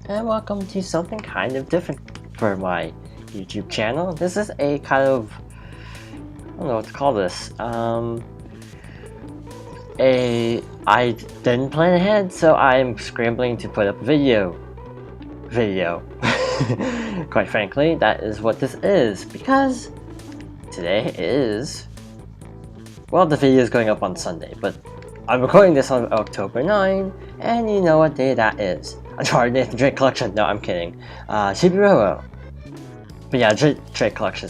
and welcome to something kind of different for my YouTube channel. This is a kind of, I don't know what to call this. I didn't plan ahead, so I'm scrambling to put up a video. Quite frankly, that is what this is, because today is, well, the video is going up on Sunday, but I'm recording this on October 9, and you know what day that is. Uncharted Nathan Drake Collection. No, I'm kidding. Chibi Robo. But yeah, Drake Collection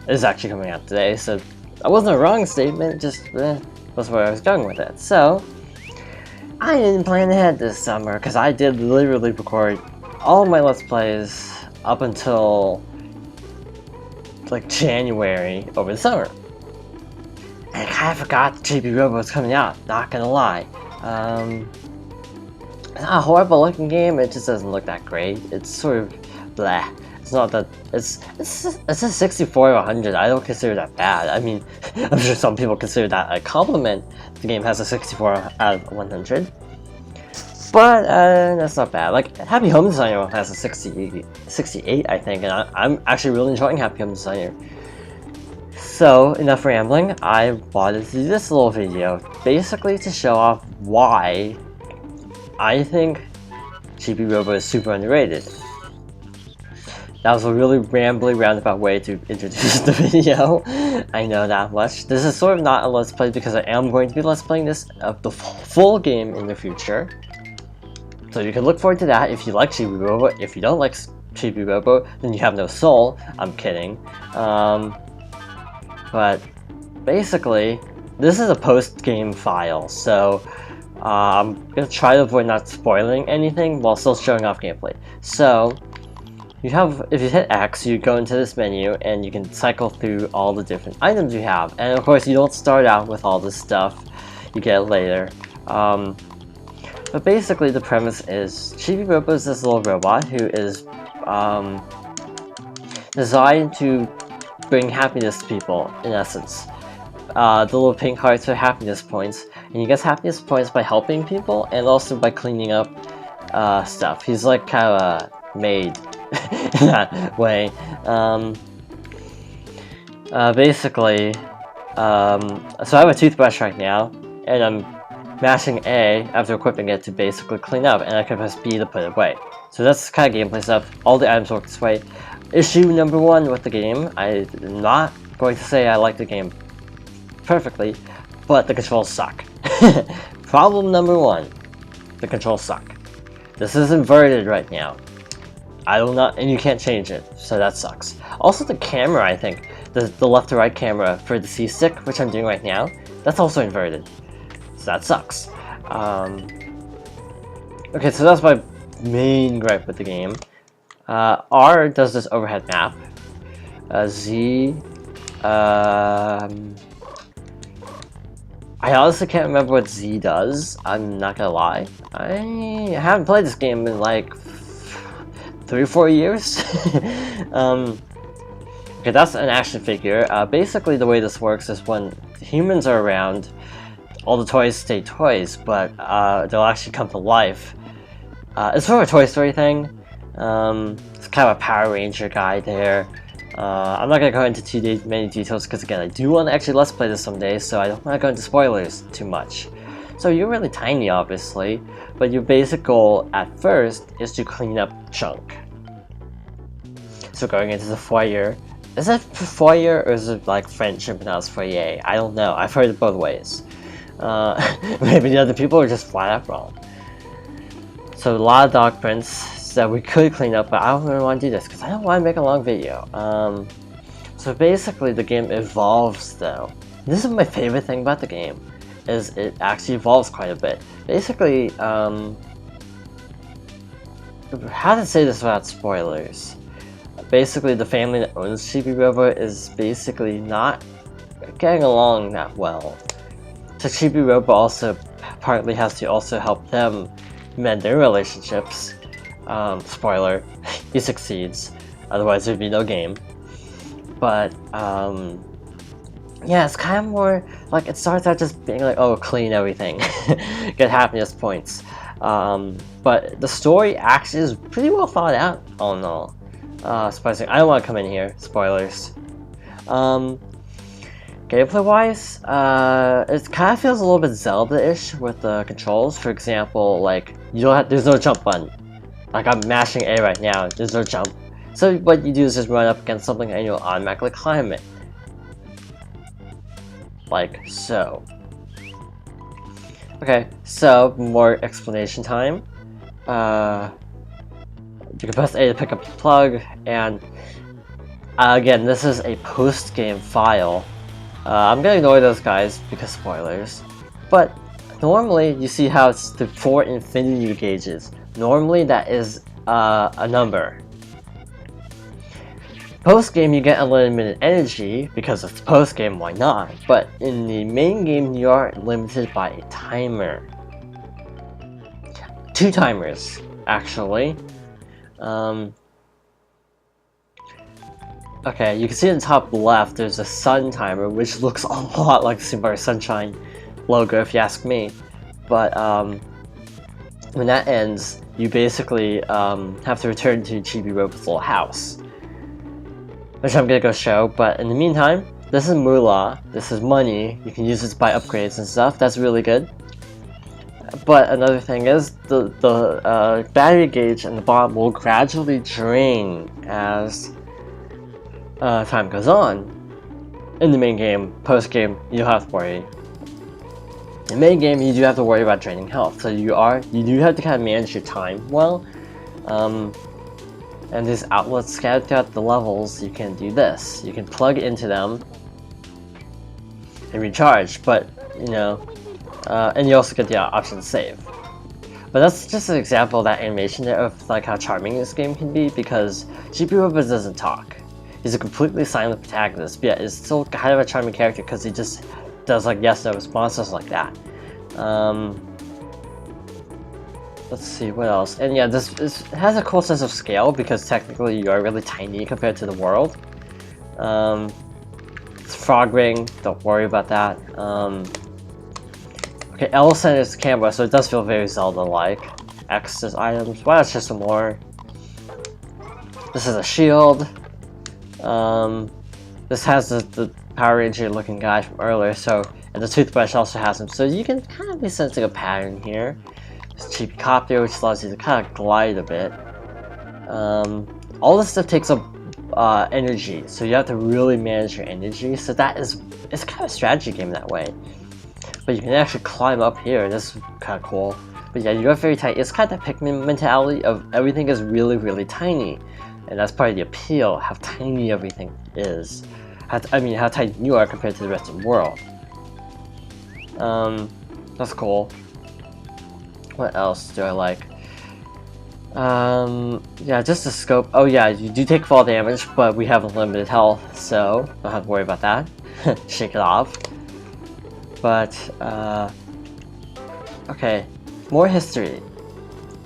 is actually coming out today, so that wasn't a wrong statement, just that's where I was going with it. So, I didn't plan ahead this summer, because I did literally record all my Let's Plays up until like January over the summer. And I kind of forgot Chibi Robo was coming out, not gonna lie. It's not a horrible looking game, it just doesn't look that great. It's sort of bleh. It's not that, it's a 64 or 100, I don't consider that bad. I mean, I'm sure some people consider that a compliment. The game has a 64 out of 100. But, that's not bad. Like, Happy Home Designer has a 68, I think, and I'm actually really enjoying Happy Home Designer. So, enough rambling, I wanted to do this little video, basically to show off why I think Chibi Robo is super underrated. That was a really rambly, roundabout way to introduce the video. I know that much. This is sort of not a Let's Play because I am going to be Let's Playing this of the full game in the future. So you can look forward to that if you like Chibi Robo. If you don't like Chibi Robo, then you have no soul. I'm kidding. But basically, this is a post-game file, so I'm going to try to avoid not spoiling anything while still showing off gameplay. So, you have, if you hit X, you go into this menu and you can cycle through all the different items you have. And of course, you don't start out with all this stuff, you get it later. But basically, the premise is Chibi Robo is this little robot who is designed to bring happiness to people, in essence. The little pink hearts are happiness points, and he gets happiness points by helping people and also by cleaning up stuff. He's like kind of a maid in that way. Basically, so I have a toothbrush right now, and I'm mashing A after equipping it to basically clean up, and I can press B to put it away. So that's kind of gameplay stuff. All the items work this way. Issue number one with the game, I'm not going to say I like the game perfectly, but the controls suck. Problem number one, the controls suck. This is inverted right now. And you can't change it, so that sucks. Also the camera, I think, the left to right camera for the C-stick, which I'm doing right now, that's also inverted. So that sucks. Okay, so that's my main gripe with the game. R does this overhead map. Z, I honestly can't remember what Z does, I'm not gonna lie. I haven't played this game in like 3 or 4 years. Okay, that's an action figure. Basically the way this works is when humans are around, all the toys stay toys, but they'll actually come to life. It's sort of a Toy Story thing. It's kind of a Power Ranger guy there. I'm not going to go into too many details because again, I do want to actually Let's Play this someday, so I don't want to go into spoilers too much. So you're really tiny, obviously, but your basic goal at first is to clean up junk. So going into the foyer, is it foyer or is it like French and pronounced foyer? I don't know, I've heard it both ways. Maybe the other people are just flat out wrong. So a lot of dog prints that we could clean up, but I don't really want to do this because I don't want to make a long video. So basically the game evolves though. This is my favorite thing about the game, is it actually evolves quite a bit. Basically, how to say this without spoilers? Basically the family that owns Chibi Robo is basically not getting along that well. So Chibi Robo also partly has to also help them mend their relationships. Spoiler, he succeeds, otherwise there'd be no game. But, yeah, it's kind of more, like, it starts out just being like, oh, clean everything, get happiness points. but the story actually is pretty well thought out. Oh no, surprising. I don't want to come in here. Spoilers. Gameplay wise, it kind of feels a little bit Zelda-ish with the controls. For example, like there's no jump button. Like I'm mashing A right now, there's no jump. So what you do is just run up against something and you'll automatically climb it. Like so. Okay, so more explanation time. You can press A to pick up the plug, and again, this is a post-game file. I'm gonna ignore those guys because spoilers. But normally, you see how it's the 4 infinity gauges. Normally, that is a number. Post-game, you get unlimited energy, because it's post-game, why not? But in the main game, you are limited by a timer. 2 timers, actually. Okay, you can see in the top left, there's a sun timer, which looks a lot like the Super Sunshine logo, if you ask me. But when that ends, you basically have to return to Chibi Robo's little house, which I'm gonna go show. But in the meantime, this is moolah, this is money. You can use it to buy upgrades and stuff. That's really good. But another thing is the battery gauge and the bottom will gradually drain as time goes on. In the main game, post game, you don't have to worry. In the main game, you do have to worry about draining health, so you do have to kind of manage your time well. And these outlets scattered throughout the levels, you can do this. You can plug into them and recharge, but you know, and you also get the option to save. But that's just an example of that animation there of like how charming this game can be, because Chibi Robo doesn't talk. He's a completely silent protagonist, but yet is still kind of a charming character because he just does like yes/no responses like that. Let's see what else. And yeah, this has a cool sense of scale because technically you are really tiny compared to the world. It's frog ring, don't worry about that. Okay, L centers the camera, so it does feel very Zelda-like. X is items. Why not just some more? This is a shield. This has the Power Ranger looking guy from earlier, so, and the toothbrush also has him, so you can kind of be sensing a pattern here. This cheap copter, which allows you to kind of glide a bit. All this stuff takes up energy, so you have to really manage your energy. So it's kind of a strategy game that way. But you can actually climb up here. This is kind of cool. But yeah, you are very tight. It's kind of that Pikmin mentality of everything is really, really tiny. And that's part of the appeal, how tiny everything is. How tiny you are compared to the rest of the world. That's cool. What else do I like? Yeah, just the scope. Oh yeah, you do take fall damage, but we have unlimited health, so don't have to worry about that. Shake it off. But, okay, more history.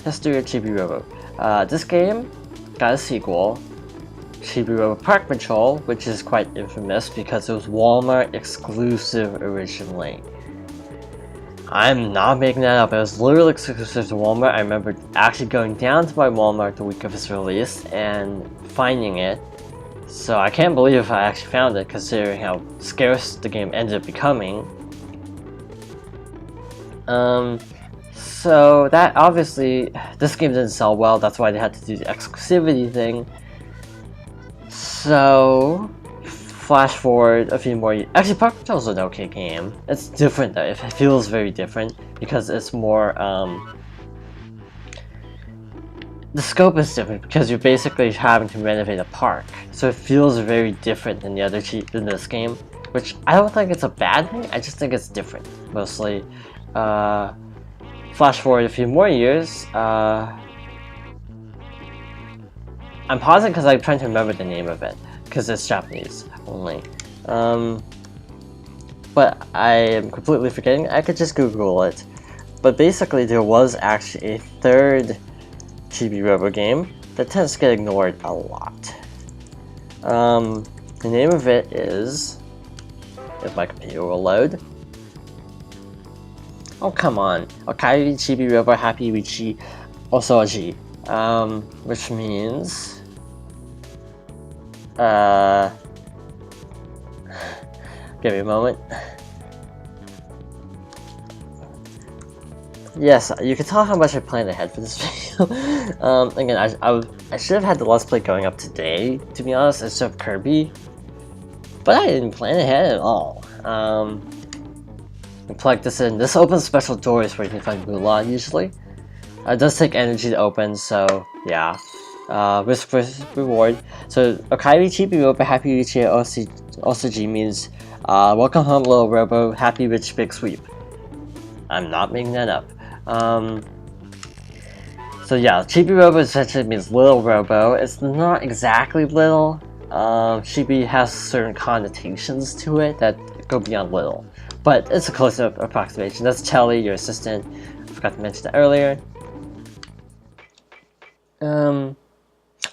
History of Chibi Robo. This game got a sequel, Chibi Robo Park Patrol, which is quite infamous because it was Walmart exclusive originally. I'm not making that up, it was literally exclusive to Walmart. I remember actually going down to my Walmart the week of its release and finding it. So I can't believe I actually found it, considering how scarce the game ended up becoming. So that obviously, this game didn't sell well, that's why they had to do the exclusivity thing. So, flash forward a few more years. Actually, Park Patrol is an okay game. It's different though, it feels very different because it's more, the scope is different because you're basically having to renovate a park. So it feels very different than the other than this game, which I don't think it's a bad thing, I just think it's different, mostly. Flash forward a few more years, I'm pausing because I'm trying to remember the name of it, because it's Japanese only. But I am completely forgetting, I could just Google it. But basically there was actually a third Chibi Robo game that tends to get ignored a lot. The name of it is, if my computer will load. Oh come on, Okairi Chibi Robo Happy Richi also a G, which means give me a moment. Yes, you can tell how much I planned ahead for this video. Again, I should have had the Let's Play going up today, to be honest, instead of Kirby. But I didn't plan ahead at all. Plug this in. This opens special doors where you can find Moolah, usually. It does take energy to open, so yeah. Risk versus reward. So, Okairi Chibi Robo, Happy Rich here, also G means, welcome home, little Robo, happy rich big sweep. I'm not making that up. So yeah, Chibi Robo essentially means little Robo. It's not exactly little. Chibi has certain connotations to it that go beyond little. But it's a close approximation. That's Telly, your assistant. I forgot to mention that earlier. I'm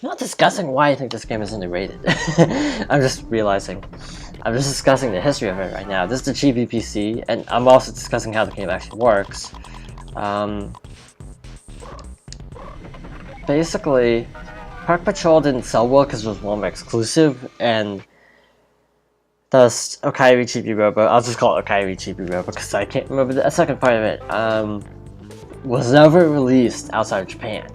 not discussing why I think this game is underrated. I'm just realizing. I'm just discussing the history of it right now. This is the Chibi PC, and I'm also discussing how the game actually works. Basically, Park Patrol didn't sell well because it was Walmart exclusive, and thus Okairi Chibi Robo, I'll just call it Okairi Chibi Robo because I can't remember the second part of it, was never released outside of Japan.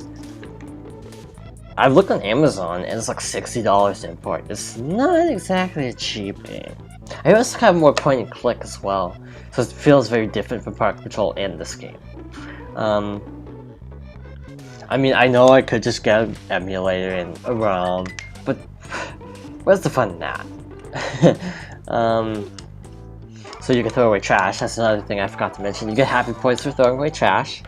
I've looked on Amazon and it's like $60 to import. It's not exactly a cheap game. I also have more point and click as well, so it feels very different from Park Patrol and this game. I mean, I know I could just get an emulator and a ROM, but where's the fun in that? So you can throw away trash. That's another thing I forgot to mention. You get happy points for throwing away trash.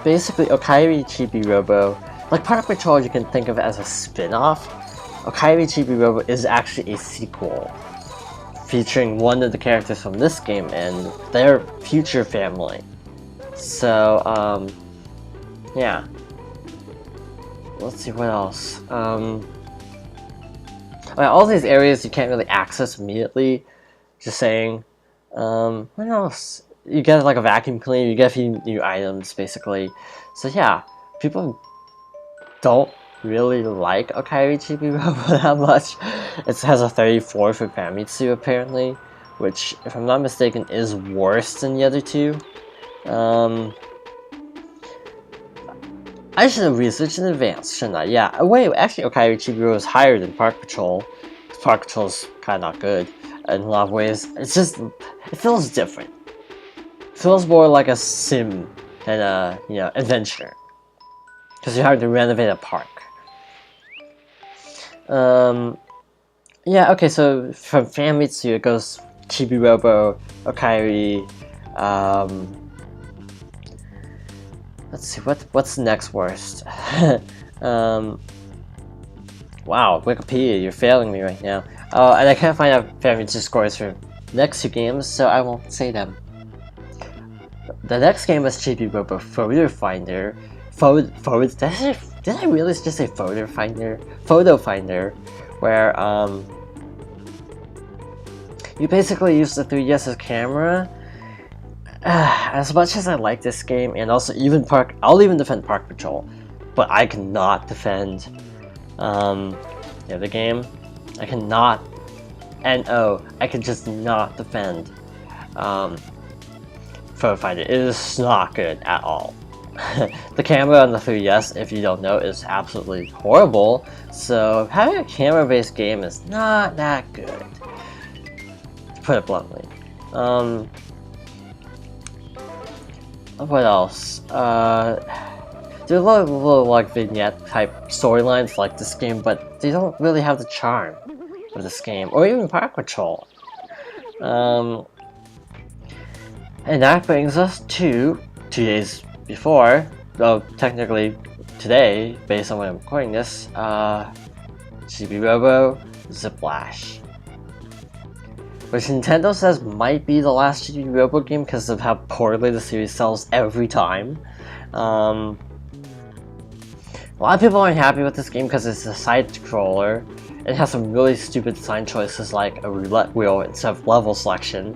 Basically, Okairi Chibi Robo, like Park Patrol, you can think of it as a spin-off. Okairi Chibi Robo is actually a sequel, featuring one of the characters from this game and their future family. So, yeah. Let's see what else. All these areas you can't really access immediately. Just saying. What else? You get like a vacuum cleaner, you get a few new items, basically. So yeah, people don't really like Okairi Chibi Robo that much. It has a 34 for Famitsu, apparently, which, if I'm not mistaken, is worse than the other two. I should have researched in advance, shouldn't I? Yeah, wait, actually Okairi Chibi Robo is higher than Park Patrol. Park Patrol's kinda not good in a lot of ways. It's just, it feels different. It feels more like a sim than a, adventure. Because you're having to renovate a park. Yeah, okay, so from Famitsu it goes Chibi Robo, Okairi, let's see, what's the next worst? Wow, Wikipedia, you're failing me right now. And I can't find out Famitsu scores for the next two games, so I won't say them. The next game is Chibi Robo Photo Finder. Did I really just say Photo Finder? Photo Finder, where you basically use the 3DS's camera. As much as I like this game, and also I'll even defend Park Patrol, but I cannot defend the other game. I cannot, I can just not defend Photo Finder. It is not good at all. The camera on the 3DS, if you don't know, is absolutely horrible, so having a camera-based game is not that good, to put it bluntly. What else? There's a lot of little like vignette type storylines like this game, but they don't really have the charm of this game, or even Park Patrol. And that brings us to 2 days before, though technically today, based on when I'm recording this, Chibi Robo Zip Lash, which Nintendo says might be the last Chibi Robo game because of how poorly the series sells every time. A lot of people aren't happy with this game because it's a side scroller. It has some really stupid design choices like a roulette wheel instead of level selection.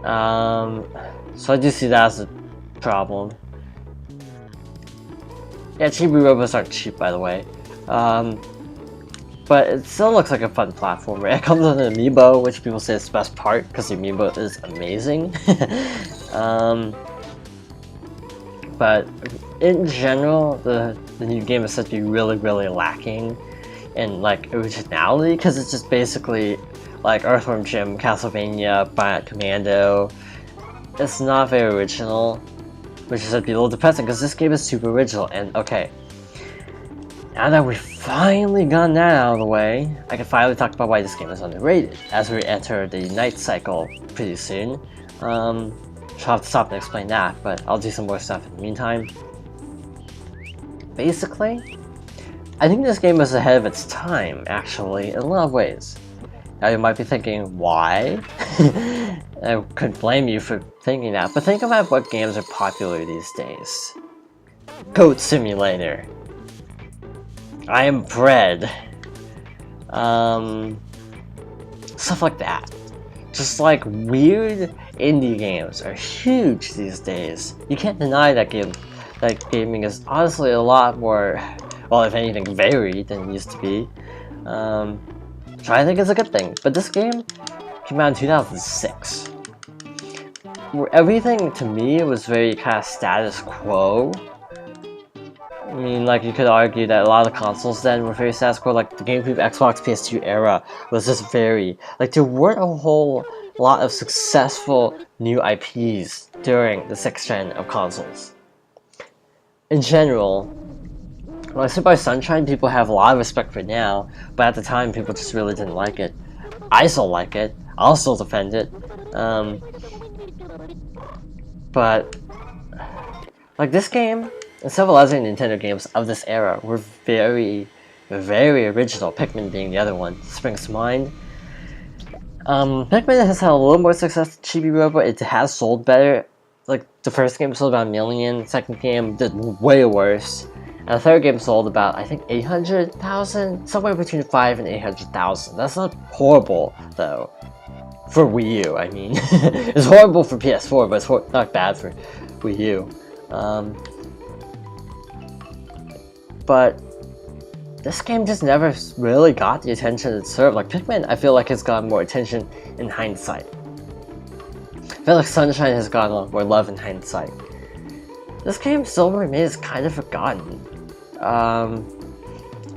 So I do see that as a problem. Yeah, Chibi Robos aren't cheap, by the way. But it still looks like a fun platformer. It comes with an amiibo, which people say is the best part, because the amiibo is amazing. But in general, the new game is said to be really, really lacking in like originality, because it's just basically like Earthworm Jim, Castlevania, Bionic Commando. It's not very original, which is said to be a little depressing, because this game is super original. And okay, now that we've finally gotten that out of the way, I can finally talk about why this game is underrated, as we enter the night cycle pretty soon. I'll have to stop and explain that, but I'll do some more stuff in the meantime. Basically, I think this game was ahead of its time, actually, in a lot of ways. Now you might be thinking, why? I couldn't blame you for thinking that, but think about what games are popular these days. Goat Simulator. I Am Bread. Stuff like that. Just like weird indie games are huge these days. You can't deny that gaming is honestly a lot more, well, if anything, varied than it used to be. Which I think is a good thing. But this game came out in 2006. Where everything to me was very kind of status quo. I mean, like, you could argue that a lot of the consoles then were very status quo, like the GameCube, Xbox, PS2 era was just very, like, there weren't a whole lot of successful new IPs during the 6th gen of consoles. In general, like Super Mario Sunshine, people have a lot of respect for it now, but at the time, people just really didn't like it. I still like it, I'll still defend it, but, like, this game, and several other Nintendo games of this era were very, very original, Pikmin being the other one, springs to mind. Pikmin has had a little more success than Chibi Robo. It has sold better. Like, the first game sold about 1 million, the second game did way worse, and the third game sold about, I think, 800,000? Somewhere between 5 and 800,000. That's not horrible, though. For Wii U, I mean. It's horrible for PS4, but it's not bad for Wii U. But this game just never really got the attention it deserved. Like, Pikmin, I feel like has gotten more attention in hindsight. I feel like Sunshine has gotten a lot more love in hindsight. This game still remains kind of forgotten.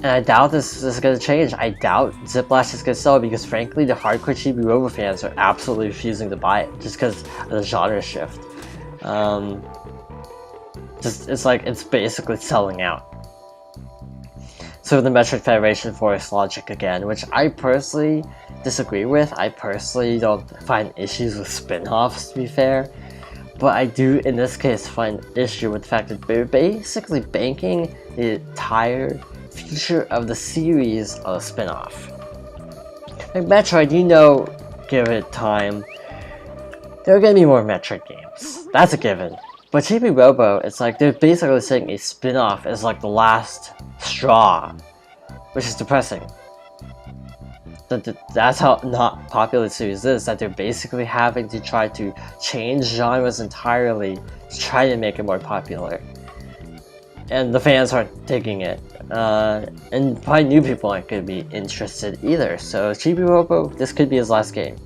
And I doubt this is going to change. I doubt Zip Lash is going to sell, because frankly, the hardcore Chibi Robo fans are absolutely refusing to buy it, just because of the genre shift. It's like, it's basically selling out. So the Metroid Federation Force logic again, which I personally disagree with. I personally don't find issues with spin-offs, to be fair. But I do, in this case, find issue with the fact that they're basically banking the entire future of the series on a spin-off. Like Metroid, you know, give it time, there are gonna be more Metroid games. That's a given. But Chibi Robo, it's like they're basically saying a spin-off is like the last straw, which is depressing. That's how not popular the series is, that they're basically having to try to change genres entirely to try to make it more popular. And the fans aren't taking it. And probably new people aren't going to be interested either. So Chibi Robo, this could be his last game.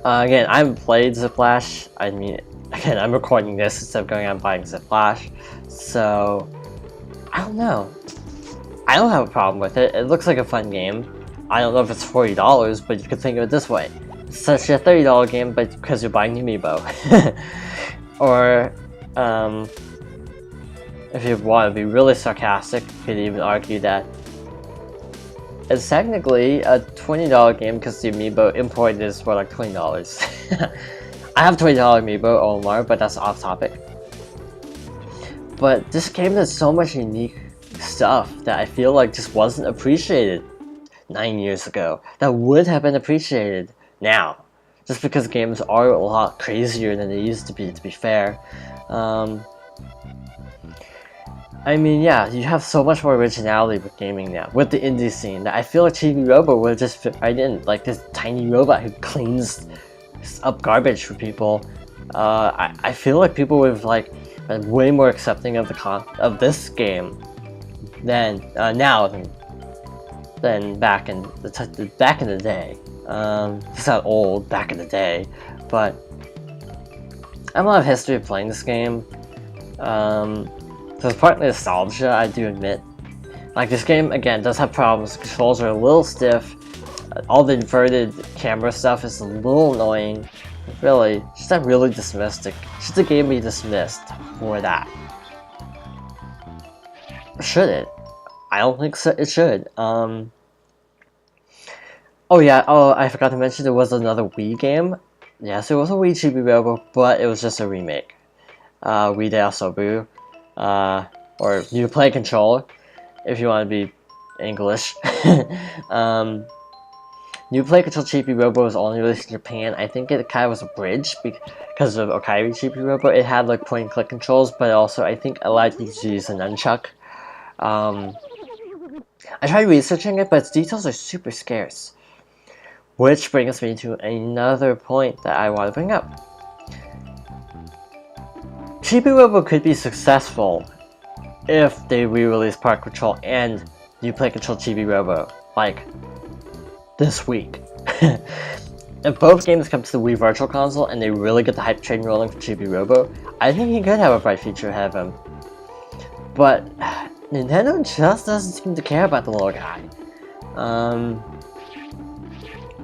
Again, I haven't played Zip Lash. I mean, again, I'm recording this instead of going out and buying Zip Lash. So, I don't know. I don't have a problem with it. It looks like a fun game. I don't know if it's $40, but you could think of it this way. It's such a $30 game, but because you're buying Amiibo. Or, if you want to be really sarcastic, you could even argue that it's technically a $20 game because the Amiibo imported is for like $20. I have $20 Amiibo Omar, but that's off topic. But this game has so much unique stuff that I feel like just wasn't appreciated 9 years ago, that would have been appreciated now, just because games are a lot crazier than they used to be fair. I mean, yeah, you have so much more originality with gaming now, with the indie scene, that I feel like Chibi Robo would just fit right in, like this tiny robot who cleans up garbage for people, I feel like people would have like been way more accepting of this game than now than back in the day. It's not old, back in the day, but I have a lot of history of playing this game. So it's partly nostalgia, I do admit. Like, this game, again, does have problems. The controls are a little stiff. All the inverted camera stuff is a little annoying. Really, should that really dismissed it? Should the game be dismissed for that? Should it? I don't think so. It should. Oh yeah, oh, I forgot to mention there was another Wii game. Yes, it was a Wii Chibi Robo, but it was just a remake. Wii de Asobu. Or New Play Control, if you want to be English. New Play Control Chibi Robo was only released in Japan. I think it kind of was a bridge because of Okairi Chibi Robo. It had like point and click controls, but also I think allowed you to use a nunchuck. I tried researching it, but its details are super scarce. Which brings me to another point that I want to bring up. Chibi Robo could be successful if they re-release Park Control and New Play Control Chibi Robo, like, this week. If both games come to the Wii Virtual Console and they really get the hype train rolling for Chibi Robo, I think he could have a bright future ahead of him. But Nintendo just doesn't seem to care about the little guy.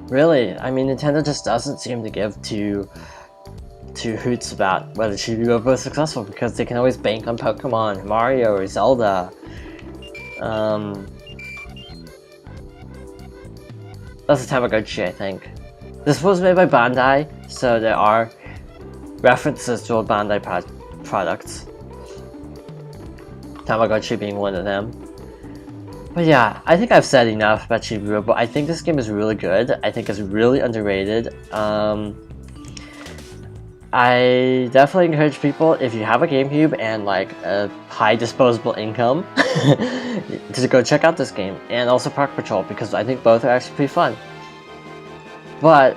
Really, I mean, Nintendo just doesn't seem to give two hoots about whether Chibi Robo is successful because they can always bank on Pokemon, Mario, or Zelda. That's a Tamagotchi, I think. This was made by Bandai, so there are references to old Bandai products. Tamagotchi being one of them. But yeah, I think I've said enough about Chibi Robo. I think this game is really good. I think it's really underrated. I definitely encourage people, if you have a GameCube and like a high disposable income, to go check out this game, and also Park Patrol, because I think both are actually pretty fun. But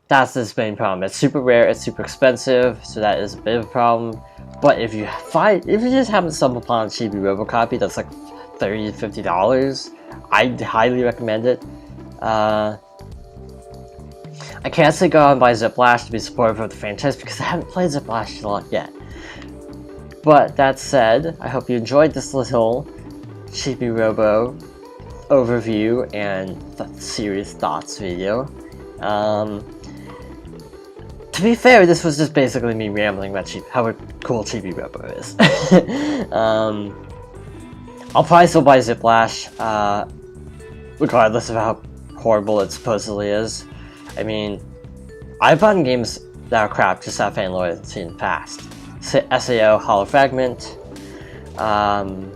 that's this main problem. It's super rare, it's super expensive, so that is a bit of a problem. But if you just happen to stumble upon a Chibi Robo copy that's like $30 to $50, I'd highly recommend it. I can't say go out and buy Zip Lash to be supportive of the franchise because I haven't played Zip Lash a lot yet. But that said, I hope you enjoyed this little Chibi Robo overview and serious thoughts video. To be fair, this was just basically me rambling about how cool Chibi Robo is. I'll probably still buy Zip Lash, regardless of how horrible it supposedly is. I mean, I've bought games that are crap just out of fan loyalty in the past. SAO Hollow Fragment. I'm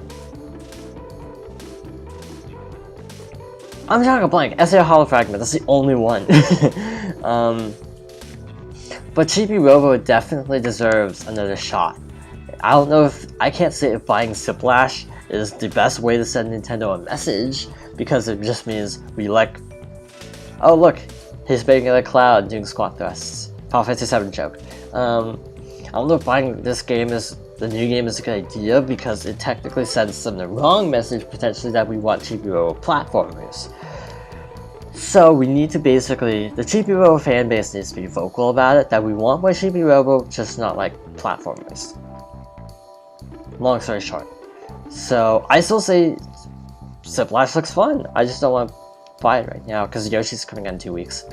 drawing a blank. SAO Hollow Fragment, that's the only one. But Chibi Robo definitely deserves another shot. I don't know if, I can't say if buying Zip Lash is the best way to send Nintendo a message, because it just means we like, oh look, he's making a cloud doing squat thrusts. Final Fantasy VII joke. I don't know if buying this game is, the new game is a good idea, because it technically sends them the wrong message, potentially, that we want Chibi Robo platformers. So we need to basically, the Chibi Robo fan base needs to be vocal about it, that we want more Chibi Robo, just not like platformers. Long story short. So I still say Zip Lash looks fun, I just don't want to buy it right now because Yoshi's coming out in 2 weeks.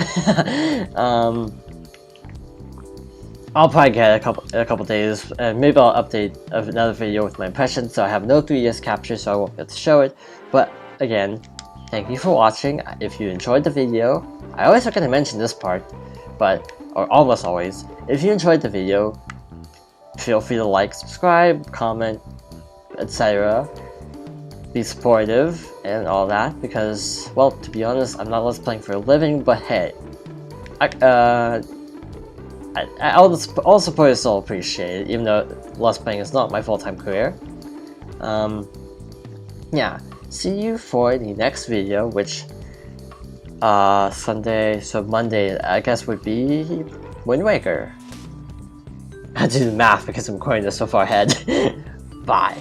I'll probably get it in a couple days, and maybe I'll update another video with my impressions. So I have no 3DS capture, so I won't be able to show it. But again, thank you for watching. If you enjoyed the video, I always forget to mention this part, or almost always. If you enjoyed the video, feel free to like, subscribe, comment, etc. Be supportive and all that, because, well, to be honest, I'm not Let's Playing for a living, but hey, all support is still appreciated, even though Let's Playing is not my full-time career. Yeah, see you for the next video, which Sunday, so Monday, I guess would be Wind Waker. I had to do the math because I'm recording this so far ahead. Bye.